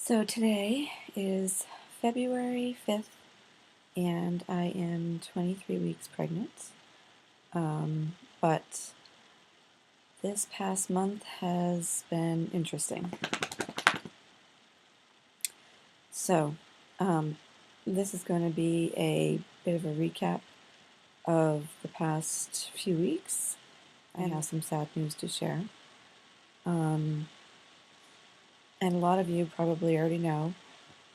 So today is February 5th, and I am 23 weeks pregnant. But this past month has been interesting. So, this is going to be a bit of a recap of the past few weeks. I have some sad news to share. And a lot of you probably already know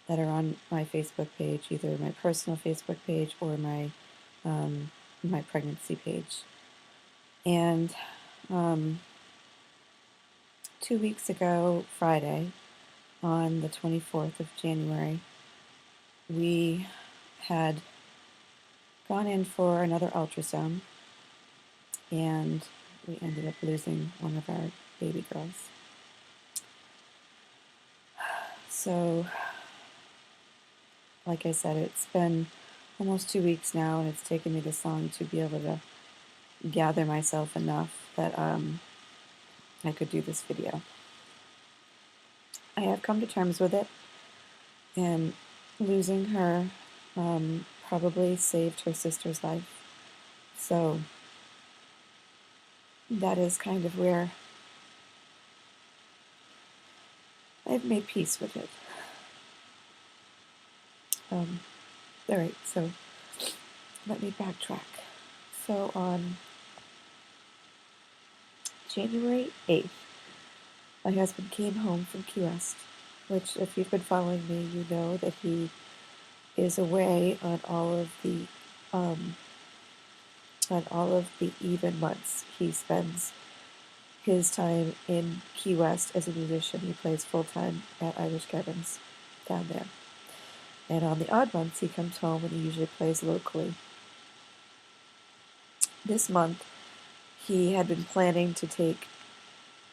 that are on my Facebook page, either my personal Facebook page or my pregnancy page. And 2 weeks ago, Friday, on the 24th of January, we had gone in for another ultrasound, and we ended up losing one of our baby girls. So, like I said, it's been almost 2 weeks now, and it's taken me this long to be able to gather myself enough that I could do this video. I have come to terms with it, and losing her probably saved her sister's life. So that is kind of where I've made peace with it. All right, so let me backtrack. So on January 8th, my husband came home from Key West, which, if you've been following me, you know that he is away um, on all of the even months. He spends his time in Key West as a musician. He plays full-time at Irish Kevin's down there. And on the odd months, he comes home and he usually plays locally. This month, he had been planning to take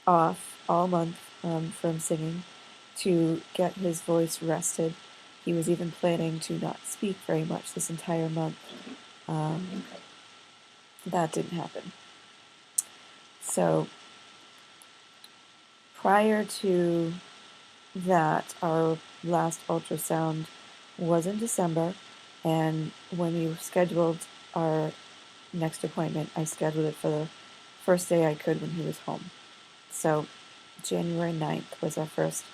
off all month from singing to get his voice rested. He was even planning to not speak very much this entire month. That didn't happen. So prior to that, our last ultrasound was in December, and when we scheduled our next appointment, I scheduled it for the first day I could when he was home. So January 9th was our first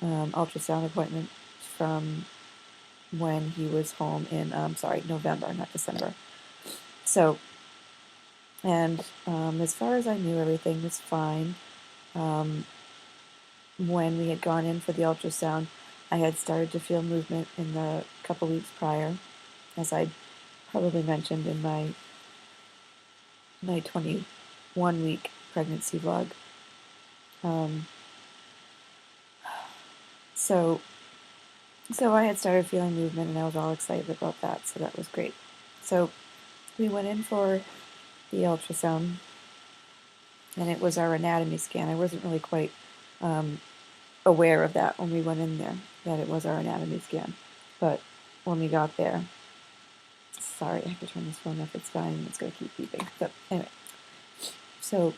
ultrasound appointment from when he was home in, November, not December. So, and as far as I knew, everything was fine. When we had gone in for the ultrasound, I had started to feel movement in the couple weeks prior, as I probably mentioned in my 21-week pregnancy vlog. So I had started feeling movement, and I was all excited about that, so that was great. So we went in for the ultrasound, and it was our anatomy scan. I wasn't really quite aware of that when we went in there, that it was our anatomy scan. But when we got there, sorry, I have to turn this phone off. It's fine. It's going to keep beeping. But anyway, so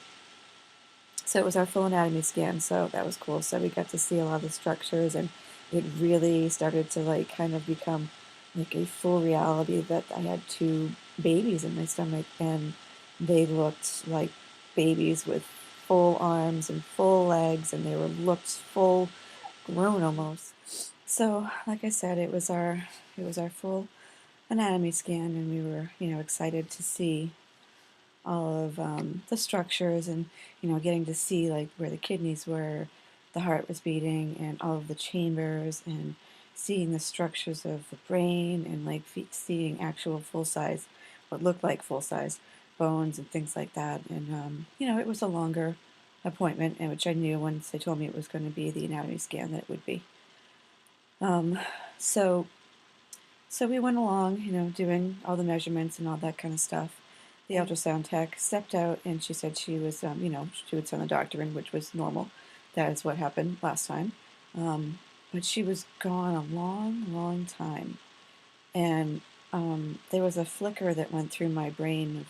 it was our full anatomy scan, so that was cool. So we got to see a lot of the structures, and it really started to kind of become like a full reality that I had two babies in my stomach, and they looked like babies with full arms and full legs, and they looked full grown almost. So, like I said, it was our full anatomy scan, and we were excited to see all of the structures, and getting to see like where the kidneys were, the heart was beating, and all of the chambers, and seeing the structures of the brain, and seeing actual full size, what looked like full size bones and things like that. And it was a longer appointment, and which I knew once they told me it was going to be the anatomy scan that it would be. So we went along, doing all the measurements and all that kind of stuff. The ultrasound tech stepped out, and she said she was, she would send the doctor in, which was normal. That is what happened last time. But she was gone a long, long time. And there was a flicker that went through my brain of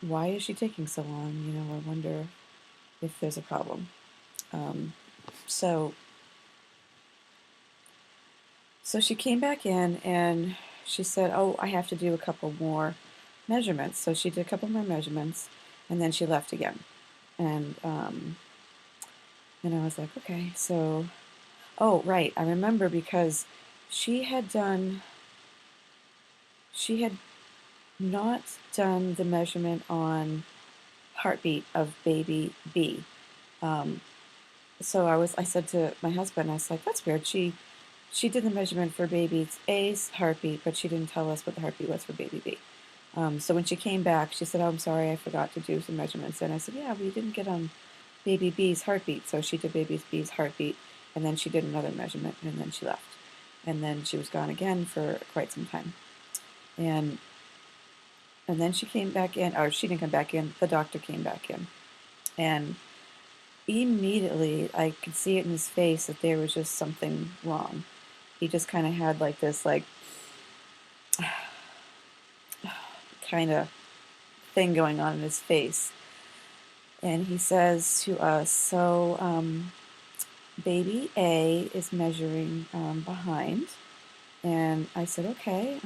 why is she taking so long? I wonder if there's a problem. So she came back in and she said, "Oh, I have to do a couple more measurements." So she did a couple more measurements, and then she left again. And I was like, okay. So, oh, right, I remember because she had done she had not done the measurement on heartbeat of baby B. Um, so I said to my husband, I was like, that's weird. She did the measurement for baby A's heartbeat, but she didn't tell us what the heartbeat was for baby B. So when she came back, she said, "Oh, I'm sorry, I forgot to do some measurements." And I said, "Yeah, we didn't get on baby B's heartbeat." So she did baby B's heartbeat, and then she did another measurement, and then she left. And then she was gone again for quite some time. And then she came back in, or she didn't come back in, the doctor came back in. And immediately I could see it in his face that there was just something wrong. He just kind of had like this, like, kind of thing going on in his face. And he says to us, so baby A is measuring behind. And I said, okay,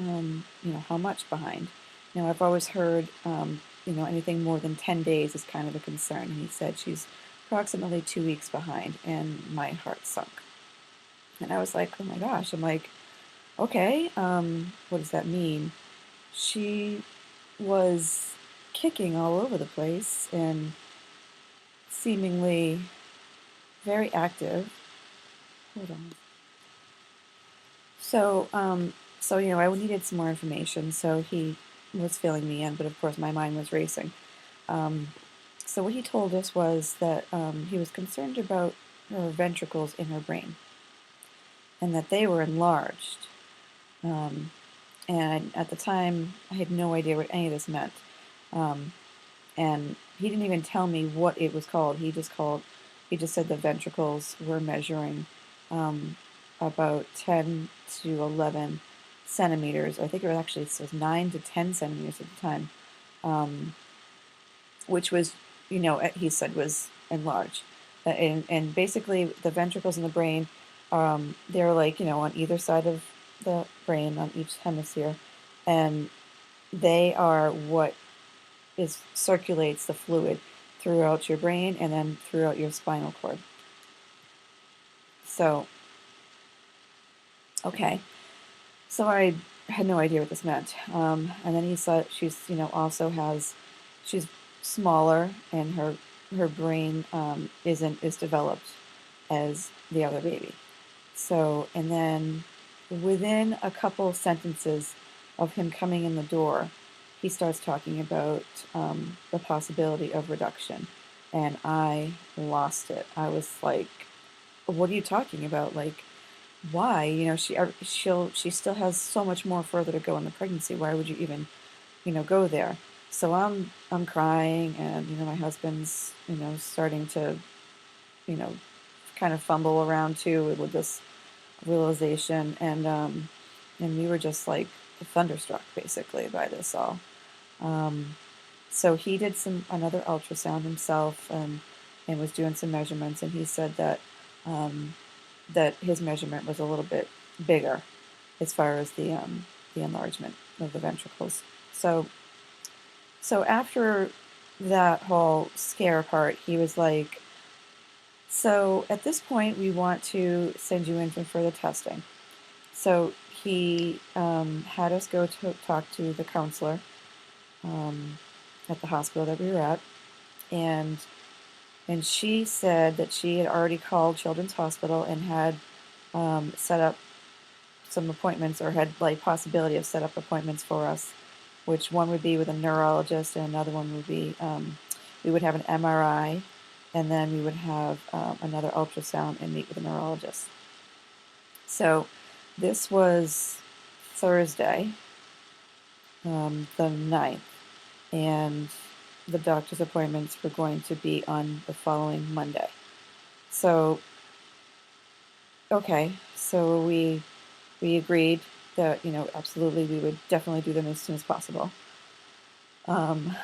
how much behind? Now, I've always heard, anything more than 10 days is kind of a concern. And he said she's approximately 2 weeks behind. And my heart sunk. And I was like, oh my gosh. I'm like, okay, what does that mean? She was kicking all over the place and seemingly very active. Hold on. So I needed some more information. So he was filling me in, but of course my mind was racing. So what he told us was that he was concerned about her ventricles in her brain, and that they were enlarged. And at the time, I had no idea what any of this meant. And he didn't even tell me what it was called. He just said the ventricles were measuring about 10 to 11 centimeters. I think it was 9 to 10 centimeters at the time, which was, he said was enlarged. And basically, the ventricles in the brain, they're like, on either side of the brain, on each hemisphere, and they are what circulates the fluid throughout your brain and then throughout your spinal cord. So, okay. So I had no idea what this meant. And then he said she's smaller, and her brain isn't as developed as the other baby. So, and then within a couple sentences of him coming in the door, he starts talking about the possibility of reduction. And I lost it. I was like, what are you talking about? Like, why? She still has so much more further to go in the pregnancy. Why would you even, go there? So I'm crying, and my husband's starting to kind of fumble around too with this realization, and we were just like thunderstruck basically by this all. So he did another ultrasound himself, and was doing some measurements, and he said that that his measurement was a little bit bigger as far as the enlargement of the ventricles. So after that whole scare part, he was like, so at this point, we want to send you in for further testing. So he had us go to talk to the counselor at the hospital that we were at, and she said that she had already called Children's Hospital and had set up some appointments, or had like possibility of set up appointments for us, which one would be with a neurologist, and another one would be we would have an MRI, and then we would have another ultrasound and meet with a neurologist. So this was Thursday, the 9th, and the doctor's appointments were going to be on the following Monday. So, okay, so we agreed that, absolutely we would definitely do them as soon as possible. And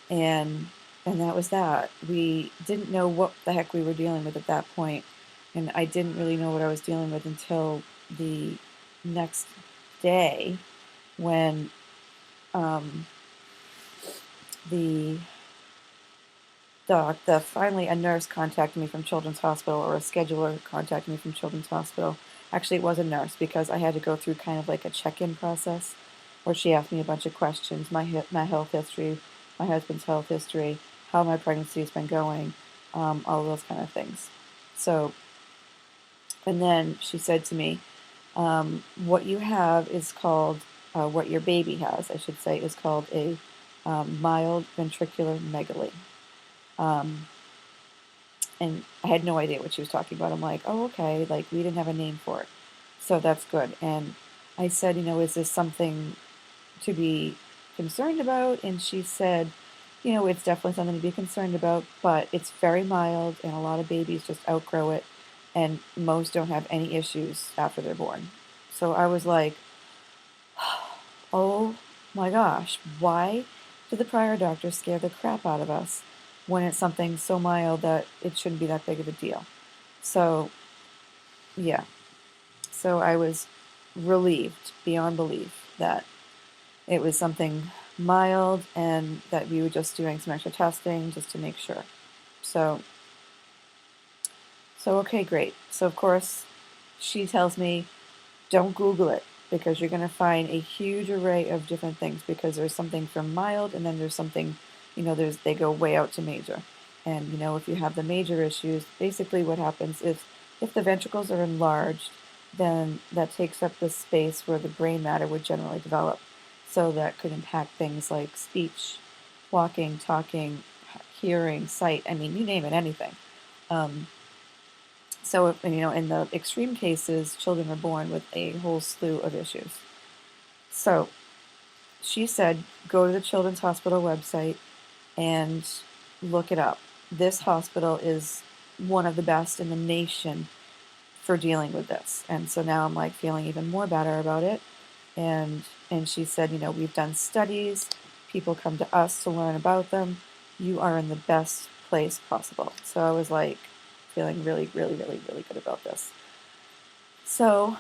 that was that. We didn't know what the heck we were dealing with at that point. And I didn't really know what I was dealing with until the next day when the finally a nurse contacted me from Children's Hospital, or a scheduler contacted me from Children's Hospital. Actually, it was a nurse, because I had to go through kind of like a check-in process where she asked me a bunch of questions, my health history, my husband's health history, how my pregnancy has been going, all those kind of things. So, and then she said to me, what you have is called, what your baby has, I should say, is called a mild ventricular megaly. And I had no idea what she was talking about. I'm like, oh, okay, like we didn't have a name for it. So that's good. And I said, is this something to be concerned about? And she said, it's definitely something to be concerned about, but it's very mild, and a lot of babies just outgrow it, and most don't have any issues after they're born. So I was like, oh my gosh, why did the prior doctor scare the crap out of us when it's something so mild that it shouldn't be that big of a deal? So, yeah. So I was relieved beyond belief that it was something mild, and that we were just doing some extra testing just to make sure. So, okay, great. So, of course, she tells me, don't Google it, because you're going to find a huge array of different things, because there's something from mild, and then there's something, they go way out to major. And, if you have the major issues, basically what happens is if the ventricles are enlarged, then that takes up the space where the brain matter would generally develop. So that could impact things like speech, walking, talking, hearing, sight. I mean, you name it, anything. So, in the extreme cases, children are born with a whole slew of issues. So, she said, go to the Children's Hospital website and look it up. This hospital is one of the best in the nation for dealing with this. And so now I'm like feeling even more better about it. And she said, we've done studies. People come to us to learn about them. You are in the best place possible. So I was like feeling really, really, really, really good about this. So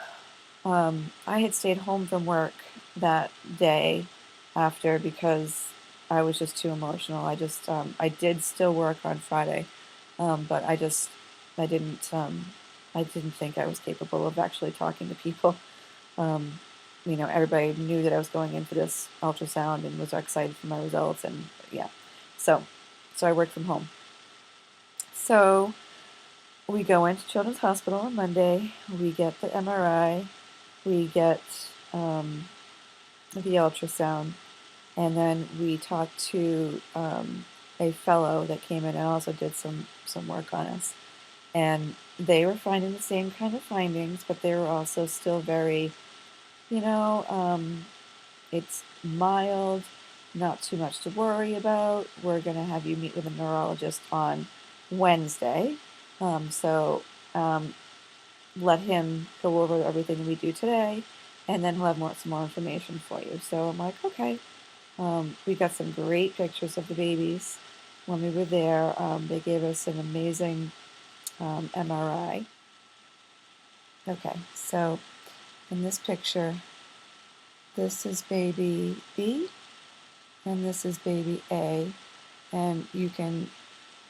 I had stayed home from work that day after, because I was just too emotional. I did still work on Friday, but I didn't think I was capable of actually talking to people. Um, everybody knew that I was going in for this ultrasound and was excited for my results, and yeah. So I worked from home. So we go into Children's Hospital on Monday. We get the MRI. We get the ultrasound, and then we talked to a fellow that came in and also did some work on us. And they were finding the same kind of findings, but they were also still very, it's mild, not too much to worry about. We're going to have you meet with a neurologist on Wednesday. So let him go over everything we do today, and then he'll have some more information for you. So I'm like, okay. We got some great pictures of the babies when we were there. They gave us an amazing MRI. Okay, so in this picture, this is baby B, and this is baby A, and you can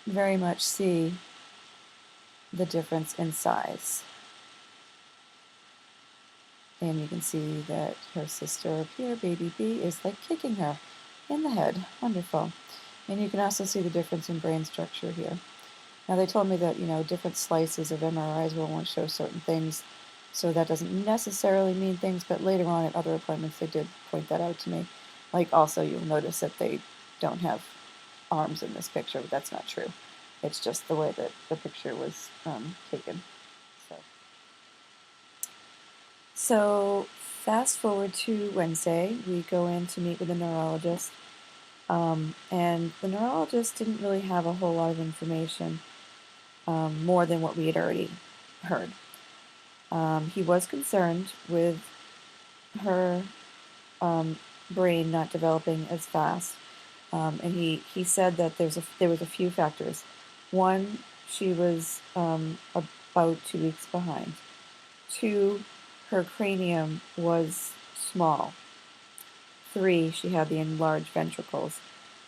very much see the difference in size. And you can see that her sister up here, baby B, is like kicking her in the head. Wonderful. And you can also see the difference in brain structure here. Now, they told me that, different slices of MRIs will only show certain things, so that doesn't necessarily mean things, but later on at other appointments, they did point that out to me. Like, also, you'll notice that they don't have arms in this picture, but that's not true. It's just the way that the picture was taken. So, fast forward to Wednesday, we go in to meet with a neurologist, and the neurologist didn't really have a whole lot of information, more than what we had already heard. He was concerned with her brain not developing as fast, and he said that there was a few factors. One, she was about 2 weeks behind. 2, her cranium was small. 3, she had the enlarged ventricles.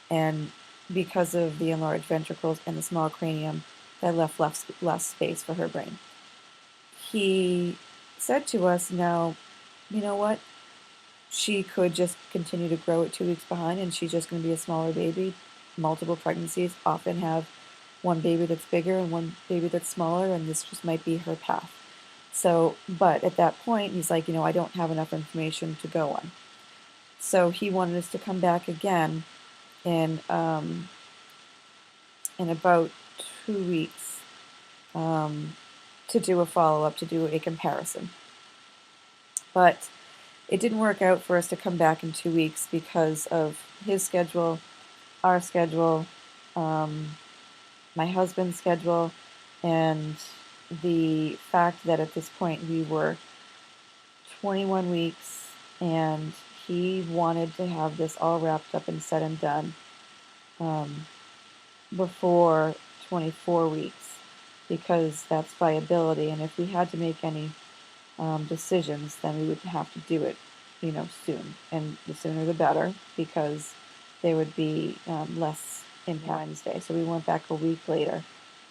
And because of the enlarged ventricles and the small cranium, that left less space for her brain. He said to us, now, you know what? She could just continue to grow at 2 weeks behind, and she's just going to be a smaller baby. Multiple pregnancies often have one baby that's bigger and one baby that's smaller, and this just might be her path. So, but at that point, he's like, I don't have enough information to go on. So he wanted us to come back again in about 2 weeks to do a follow-up, to do a comparison. But it didn't work out for us to come back in 2 weeks because of his schedule, our schedule, my husband's schedule, and the fact that at this point we were 21 weeks and he wanted to have this all wrapped up and said and done before 24 weeks, because that's viability. And if we had to make any decisions, then we would have to do it, soon. And the sooner the better, because there would be less in Wednesday. So we went back a week later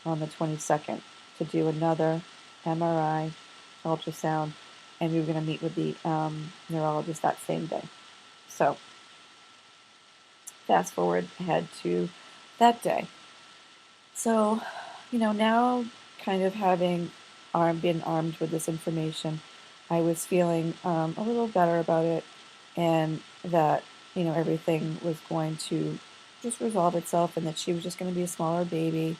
on the 22nd to do another MRI, ultrasound, and we were going to meet with the neurologist that same day. So fast forward ahead to that day. So, now kind of having been armed with this information, I was feeling a little better about it, and that, everything was going to just resolve itself, and that she was just going to be a smaller baby,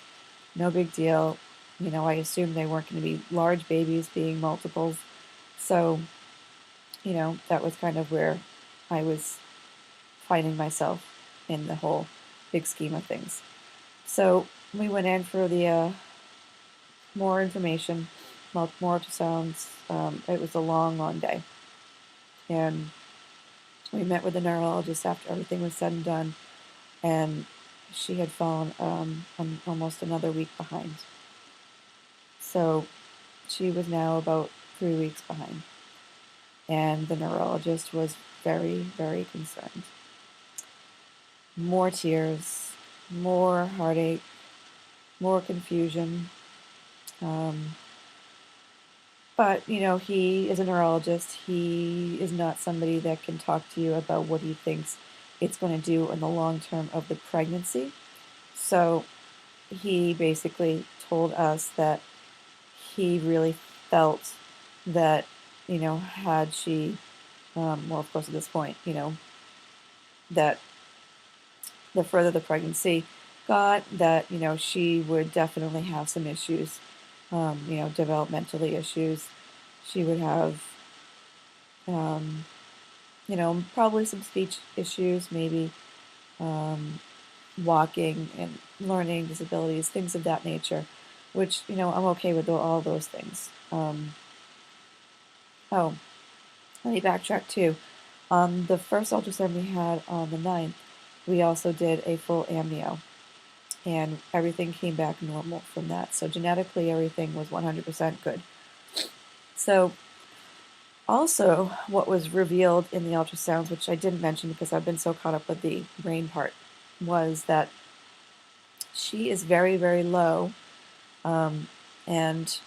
no big deal. I assumed they weren't going to be large babies being multiples. So, that was kind of where I was finding myself in the whole big scheme of things. So we went in for the more information, more ultrasounds. It was a long, long day. And we met with the neurologist after everything was said and done, and she had fallen almost another week behind. So she was now about 3 weeks behind. And the neurologist was very, very concerned. More tears, more heartache, more confusion. But, he is a neurologist. He is not somebody that can talk to you about what he thinks it's going to do in the long term of the pregnancy. So he basically told us that he really felt that, had she, well, of course, at this point, that the further the pregnancy got, that, she would definitely have some issues, developmentally issues. She would have, probably some speech issues, maybe walking and learning disabilities, things of that nature, which, I'm okay with all those things. Oh, let me backtrack too. On the first ultrasound we had on the 9th, we also did a full amnio, and everything came back normal from that. So genetically, everything was 100% good. So also, what was revealed in the ultrasounds, which I didn't mention because I've been so caught up with the brain part, was that she is very, very low, and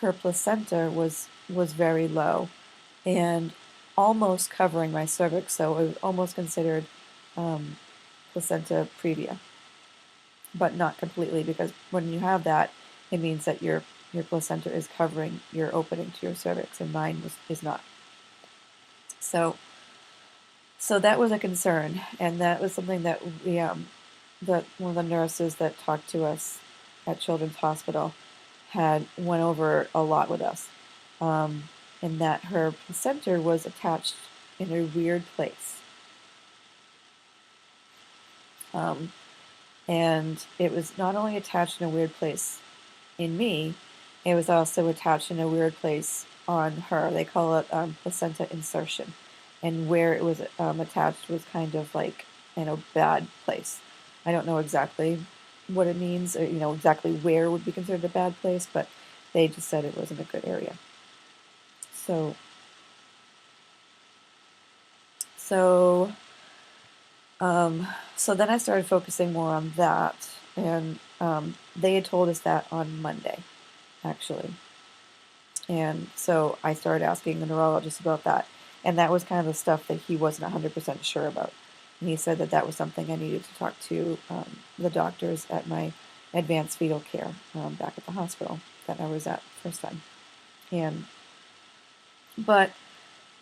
her placenta was very low and almost covering my cervix, so it was almost considered placenta previa, but not completely, because when you have that, it means that your placenta is covering your opening to your cervix, and mine is not. So that was a concern, and that was something that we that one of the nurses that talked to us at Children's Hospital went over a lot with us, in that her placenta was attached in a weird place. And it was not only attached in a weird place in me, it was also attached in a weird place on her. They call it placenta insertion. And where it was attached was kind of like in a bad place. I don't know exactly what it means, or, exactly where would be considered a bad place, but They just said it wasn't a good area. So so so then I started focusing more on that, and they had told us that on Monday, actually. And so I started asking the neurologist about that, and that was kind of the stuff that he wasn't 100% sure about. And he said that that was something I needed to talk to the doctors at my advanced fetal care back at the hospital that I was at first time. But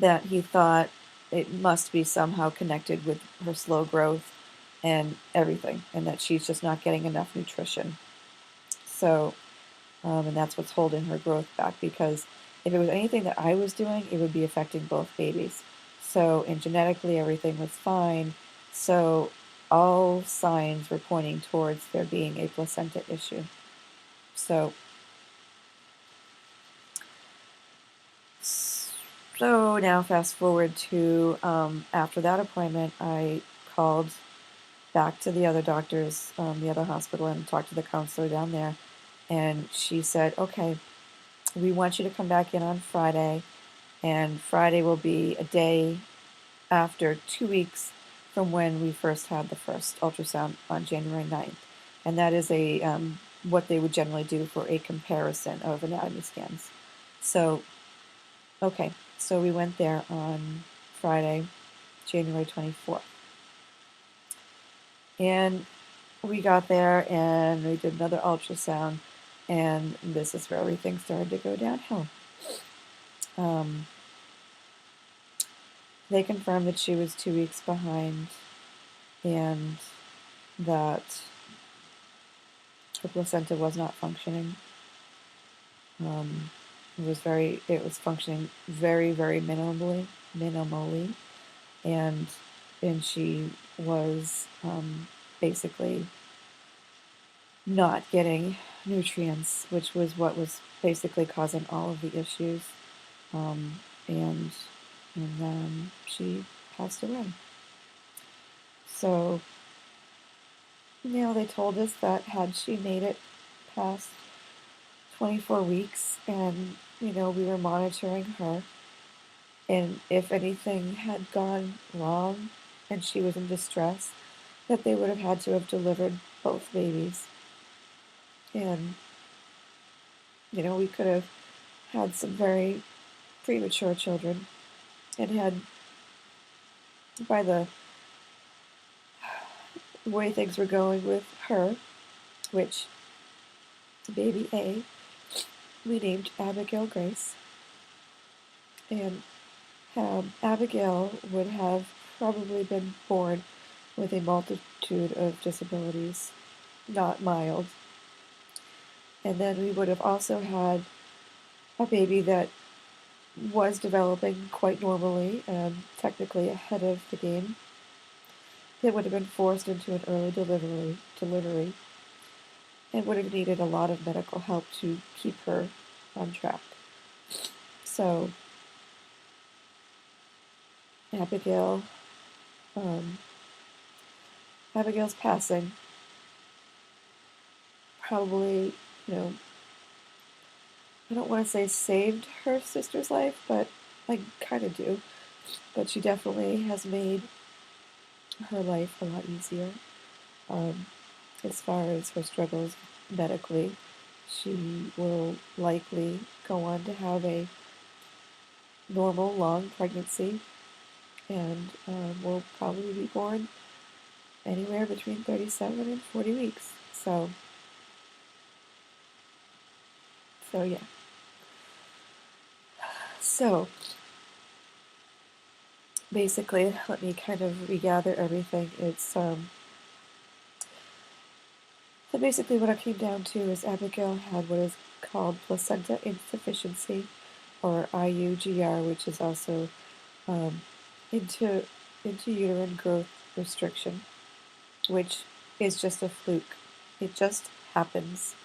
that he thought it must be somehow connected with her slow growth and everything, and that she's just not getting enough nutrition. So, and that's what's holding her growth back, because if it was anything that I was doing, it would be affecting both babies. So, and genetically, everything was fine. So, all signs were pointing towards there being a placenta issue. So, so now fast forward to after that appointment, I called back to the other doctors, the other hospital, and talked to the counselor down there. And she said, okay, we want you to come back in on Friday, and Friday will be a day after 2 weeks from when we first had the first ultrasound on January 9th. And that is a what they would generally do for a comparison of anatomy scans. So, okay, so we went there on Friday, January 24th. And we got there and we did another ultrasound, and this is where everything started to go downhill. They confirmed that she was 2 weeks behind, and that the placenta was not functioning. It was functioning very, very minimally, and she was basically not getting nutrients, which was what was basically causing all of the issues. And then she passed away. So, they told us that had she made it past 24 weeks, and, we were monitoring her, and if anything had gone wrong and she was in distress, that they would have had to have delivered both babies. And, we could have had some very premature children, and had, by the way things were going with her, which baby A, we named Abigail Grace, and Abigail would have probably been born with a multitude of disabilities, not mild. And then we would have also had a baby that was developing quite normally and technically ahead of the game. That would have been forced into an early delivery, and would have needed a lot of medical help to keep her on track. So, Abigail's passing probably, I don't want to say saved her sister's life, but I kind of do. But she definitely has made her life a lot easier. As far as her struggles medically, she will likely go on to have a normal, long pregnancy, and will probably be born anywhere between 37 and 40 weeks. So yeah. So, basically, let me kind of regather everything. So basically what it came down to is Abigail had what is called placenta insufficiency, or IUGR, which is also uterine growth restriction, which is just a fluke. It just happens.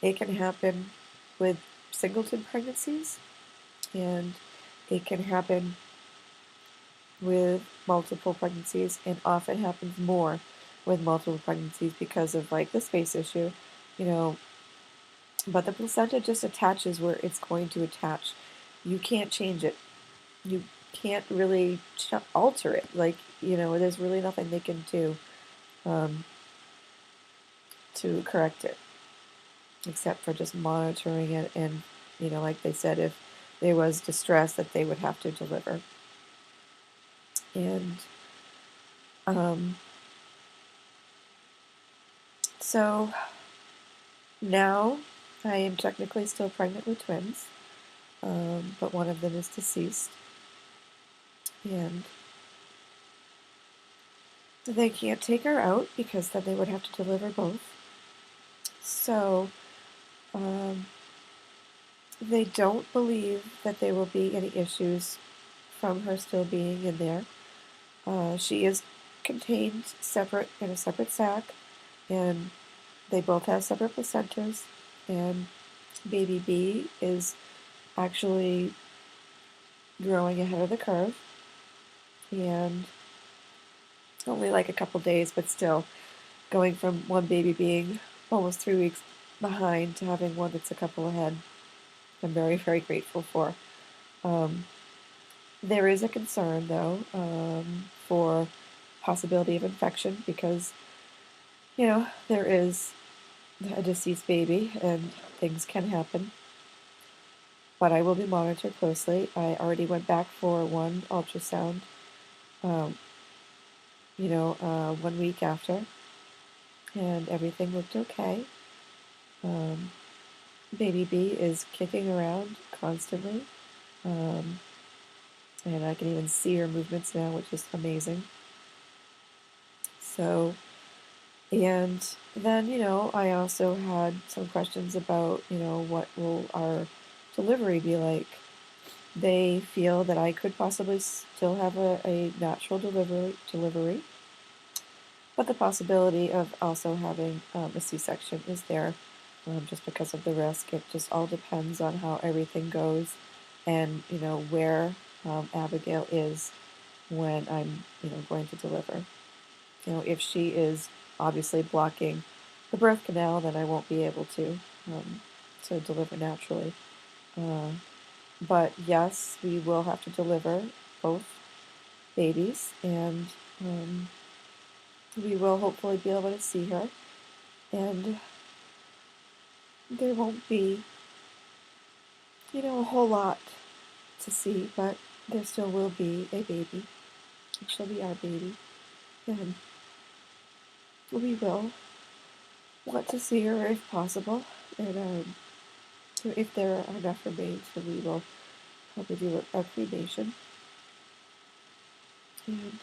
It can happen with singleton pregnancies, and it can happen with multiple pregnancies, and often happens more with multiple pregnancies because of, like, the space issue. But the placenta just attaches where it's going to attach. You can't change it. You can't really alter it. Like, there's really nothing they can do um, to correct it, except for just monitoring it. And, like they said, if there was distress, that they would have to deliver. And so now I am technically still pregnant with twins, but one of them is deceased. And they can't take her out because then they would have to deliver both. So they don't believe that there will be any issues from her still being in there. She is contained separate in a separate sac, and they both have separate placentas, and baby B is actually growing ahead of the curve, and only like a couple days, but still going from one baby being almost 3 weeks behind to having one that's a couple ahead. I'm very, very grateful for. There is a concern, though, for possibility of infection because, there is a deceased baby and things can happen. But I will be monitored closely. I already went back for one ultrasound, 1 week after, and everything looked okay. Baby B is kicking around constantly, and I can even see her movements now, which is amazing. So, and then, I also had some questions about, what will our delivery be like? They feel that I could possibly still have a natural delivery, but the possibility of also having a C-section is there, just because of the risk. It just all depends on how everything goes and, where Abigail is when I'm, going to deliver. If she is obviously blocking the birth canal, then I won't be able to deliver naturally. But yes, we will have to deliver both babies, and we will hopefully be able to see her. And there won't be, a whole lot to see, but there still will be a baby. She'll be our baby. And we will want to see her if possible. And if there are enough remains, then we will probably do a cremation. And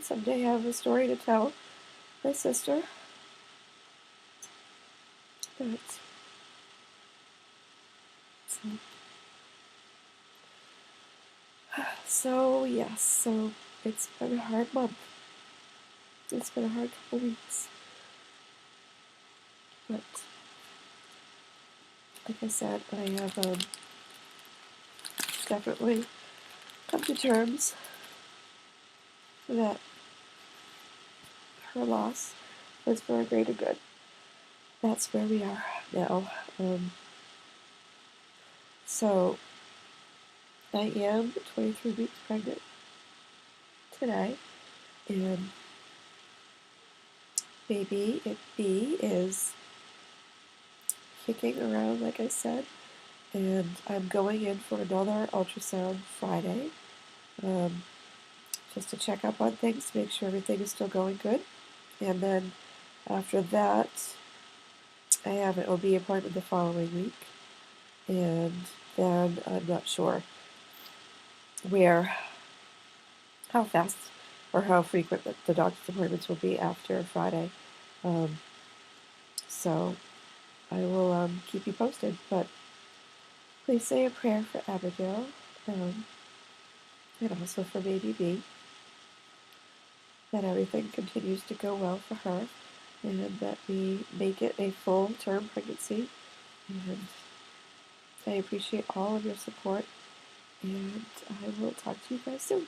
someday have a story to tell my sister. But so yes, so it's been a hard month. It's been a hard couple weeks. But like I said, I have definitely come to terms that her loss was for a greater good. That's where we are now. So I am 23 weeks pregnant today, and baby B is kicking around, like I said, and I'm going in for another ultrasound Friday, just to check up on things, to make sure everything is still going good. And then after that, I have an OB appointment the following week, and then I'm not sure how fast or how frequent the doctor's appointments will be after Friday. So I will keep you posted, but please say a prayer for Abigail, and also for baby B, that everything continues to go well for her, and that we make it a full-term pregnancy. And I appreciate all of your support, and I will talk to you guys soon.